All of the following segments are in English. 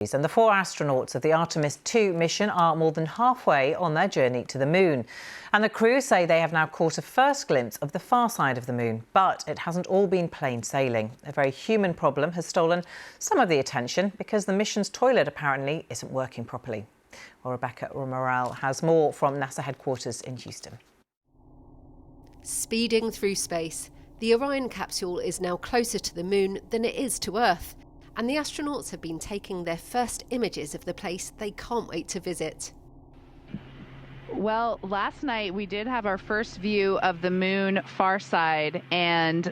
And the 4 astronauts of the Artemis II mission are more than halfway on their journey to the moon. And the crew say they have now caught a first glimpse of the far side of the moon. But it hasn't all been plain sailing. A very human problem has stolen some of the attention because the mission's toilet apparently isn't working properly. Well, Rebecca Morale has more from NASA headquarters in Houston. Speeding through space, the Orion capsule is now closer to the moon than it is to Earth. And the astronauts have been taking their first images of the place they can't wait to visit. Well, last night we did have our first view of the moon far side, and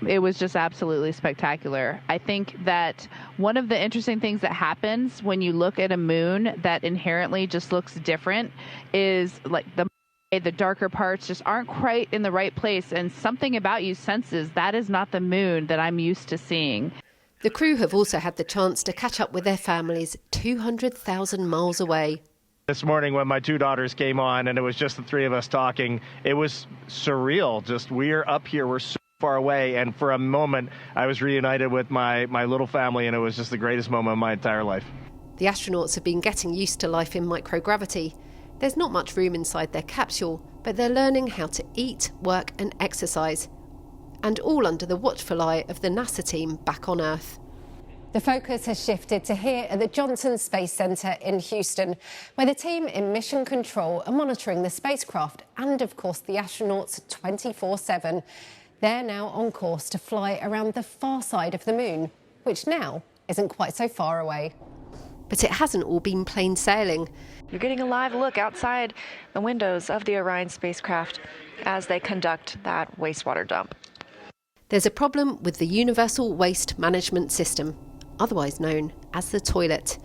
it was just absolutely spectacular. I think that one of the interesting things that happens when you look at a moon that inherently just looks different is like the darker parts just aren't quite in the right place, and something about you senses that is not the moon that I'm used to seeing. The crew have also had the chance to catch up with their families 200,000 miles away. This morning when my 2 daughters came on and it was just the 3 of us talking, it was surreal. Just we're up here, we're so far away, and for a moment I was reunited with my little family, and it was just the greatest moment of my entire life. The astronauts have been getting used to life in microgravity. There's not much room inside their capsule, but they're learning how to eat, work and exercise. And all under the watchful eye of the NASA team back on Earth. The focus has shifted to here at the Johnson Space Center in Houston, where the team in mission control are monitoring the spacecraft and, of course, the astronauts 24/7. They're now on course to fly around the far side of the moon, which now isn't quite so far away. But it hasn't all been plain sailing. You're getting a live look outside the windows of the Orion spacecraft as they conduct that wastewater dump. There's a problem with the Universal Waste Management System, otherwise known as the toilet.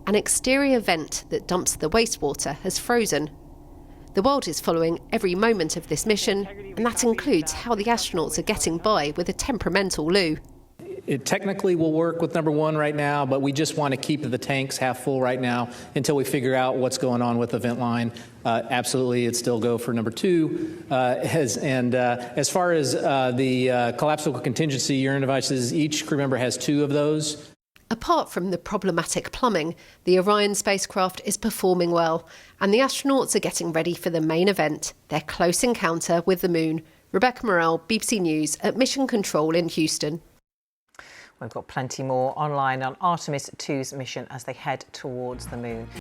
An exterior vent that dumps the wastewater has frozen. The world is following every moment of this mission, and that includes how the astronauts are getting by with a temperamental Lou. It technically will work with number 1 right now, but we just want to keep the tanks half full right now until we figure out what's going on with the vent line. Absolutely, it'd still go for number 2. As far as the collapsible contingency urine devices, each crew member has 2 of those. Apart from the problematic plumbing, the Orion spacecraft is performing well, and the astronauts are getting ready for the main event, their close encounter with the moon. Rebecca Morale, BBC News at Mission Control in Houston. We've got plenty more online on Artemis II's mission as they head towards the moon.